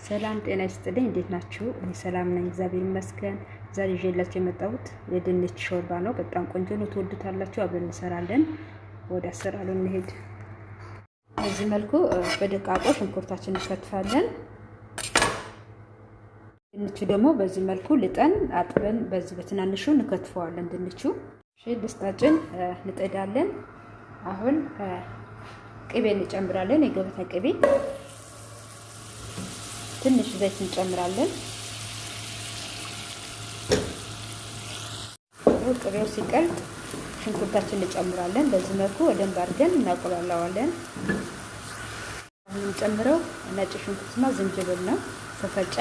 ሰላም ጤና ይስጥልኝ። እንዴት ናችሁ? እኔ ሰላም ነኝ፣ እግዚአብሔር ይመስገን። ዛሬ ይዤላችሁ የመጣሁት የድንች ሾርባ ነው። በጣም ቆንጆ ነው፣ ትወዱታላችሁ። አብረን እንሰራለን። ወደ አሰራሩ እንሄድ። በዚህ መልኩ በደቃቆ ሽንኩርታችንን እንከትፋለን። ድንቹ ደግሞ በዚህ መልኩ ልጠን አጥበን በዚህ በትናንሹ እንከትፈዋለን። ድንቹ ድስታችን እንጥዳለን። አሁን ቅቤ እንጨምራለን። የገበታ ቅቤ፣ ትንሽ ዘይት እንጨምራለን። ቅቤው ሲቀልጥ ሽንኩርታችንን እንጨምራለን። በዚህ መልኩ በደንብ አድርገን እናቆላላዋለን። አሁን እንጨምረው ነጭ ሽንኩርትና ዝንጅብል ነው ተፈጨ።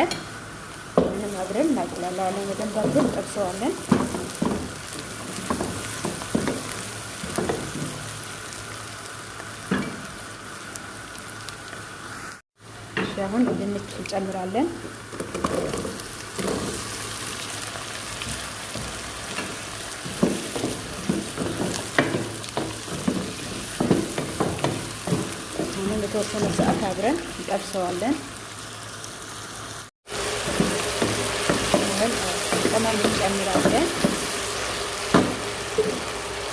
ምንም አብረን እናቆላላዋለን። በደንብ አድርገን እንጠብሰዋለን። አሁን ድንች እንጨምራለን። አሁን ለተወሰነ ሰዓት አብረን እንጠብሰዋለን። አሁን ቅመም እንጨምራለን።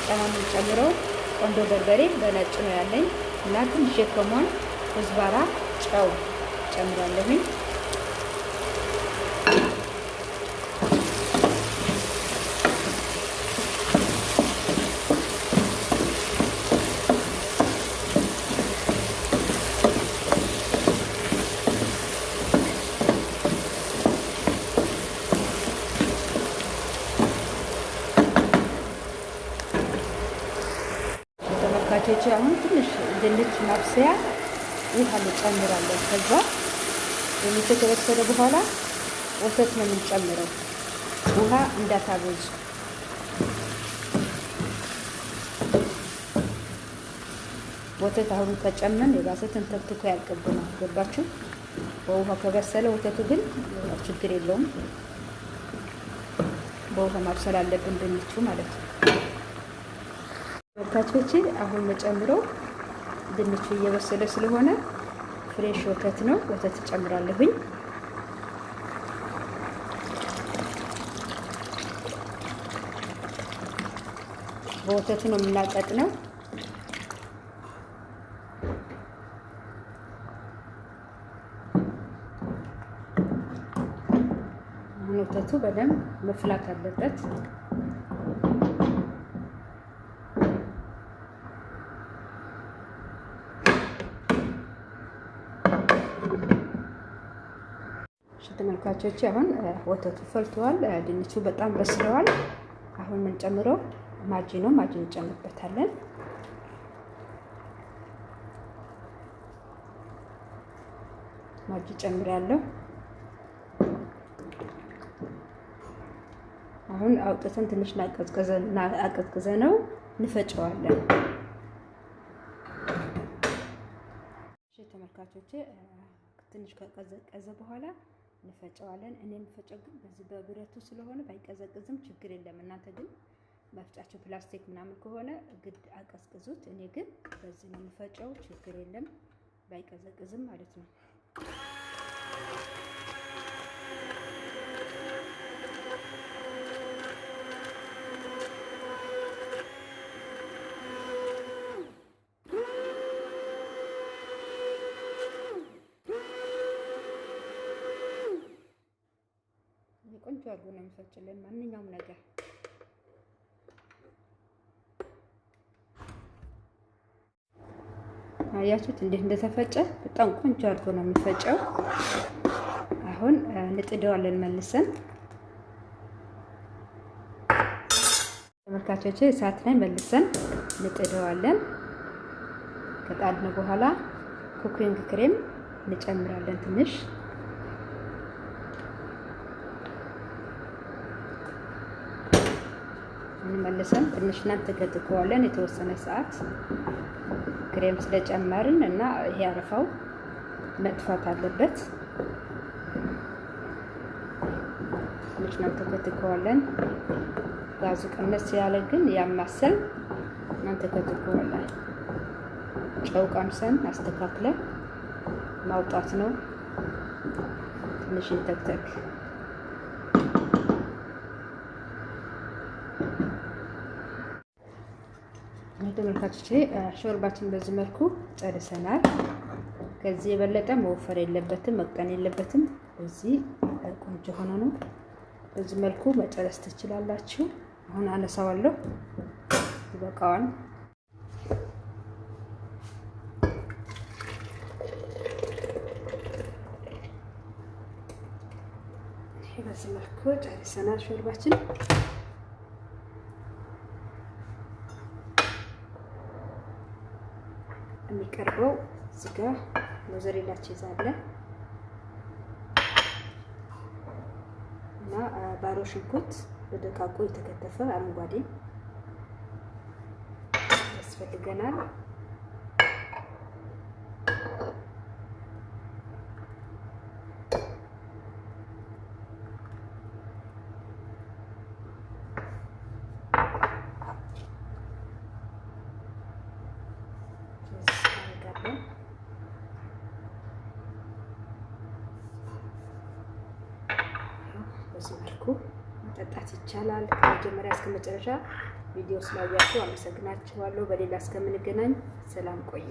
ቅመም እንጨምረው ቆንጆ በርበሬ በነጭ ነው ያለኝ እና ትንሽ የከሞን ኩዝባራ፣ ጨው ጨምራለሁኝ። ተመልካቾች አሁን ትንሽ ድንች ማብሰያ ውሃ እንጨምራለን። ከዛ ድንቹ ከበሰለ በኋላ ወተት ነው የምንጨምረው። ውሃ እንዳታበዙ። ወተት አሁን ከጨመን የባሰ ተንተክትኮ ያልቅብናል። ገባችሁ? በውሃ ከበሰለ ወተቱ ግን ችግር የለውም። በውሃ ማብሰል አለብን ድንቹ ማለት ነው። ተመልካቾቼ አሁን መጨምረው ድንቹ እየበሰለ ስለሆነ ፍሬሽ ወተት ነው። ወተት ጨምራለሁኝ። በወተቱ ነው የምናቀጥነው። አሁን ወተቱ በደንብ መፍላት አለበት። ተመልካቾች አሁን ወተቱ ፈልቷል። ድንቹ በጣም በስለዋል። አሁን ምን ጨምረው ማጂ ነው። ማጂ እንጨምርበታለን። ማጂ ጨምራለሁ። አሁን አውጥተን ትንሽ አቀዝቅዘ ነው እንፈጨዋለን። እሺ ተመልካቾቼ ትንሽ ከቀዘቀዘ በኋላ እንፈጨዋለን። እኔ የምፈጨው ግን በዚህ በብረቱ ስለሆነ ባይቀዘቅዝም ችግር የለም። እናንተ ግን መፍጫቸው ፕላስቲክ ምናምን ከሆነ ግድ አቀዝቅዙት። እኔ ግን በዚህ ነው የምፈጨው። ችግር የለም ባይቀዘቅዝም ማለት ነው። ቆንጆ አድርጎ ነው የሚፈጭልን ማንኛውም ነገር። አያችሁት እንዴት እንደተፈጨ? በጣም ቆንጆ አድርጎ ነው የሚፈጨው። አሁን እንጥደዋለን መልሰን። ተመልካቾቼ እሳት ላይ መልሰን እንጥደዋለን። ከጣድነው በኋላ ኩኪንግ ክሬም እንጨምራለን ትንሽ። መልሰን ትንሽ እናንተከትከዋለን የተወሰነ ሰዓት ክሬም ስለጨመርን እና ይሄ አረፋው መጥፋት አለበት። ትንሽ እናንተከትከዋለን። ጋዙ ቀነስ ያለ ግን ያማሰል እናንተከትከዋለን። ጨው ቀምሰን አስተካክለን ማውጣት ነው። ትንሽ እንተክተክ። ተመልካቾቼ ሾርባችን በዚህ መልኩ ጨርሰናል። ከዚህ የበለጠ መወፈር የለበትም፣ መቅጠን የለበትም። በዚህ ቆንጆ ሆኖ ነው። በዚህ መልኩ መጨረስ ትችላላችሁ። አሁን አነሳዋለሁ። ይበቃዋል። በዚህ መልኩ ጨርሰናል ሾርባችን። የሚቀርበው እዚህ ጋር ሞዘሬላ ቺዝ አለ እና ባሮ ሽንኩርት በደቃቁ የተከተፈ አረንጓዴ ያስፈልገናል። በዚህ መልኩ መጠጣት ይቻላል። ከመጀመሪያ እስከ መጨረሻ ቪዲዮ ስላያችሁ አመሰግናችኋለሁ። በሌላ እስከምንገናኝ ሰላም ቆዩ።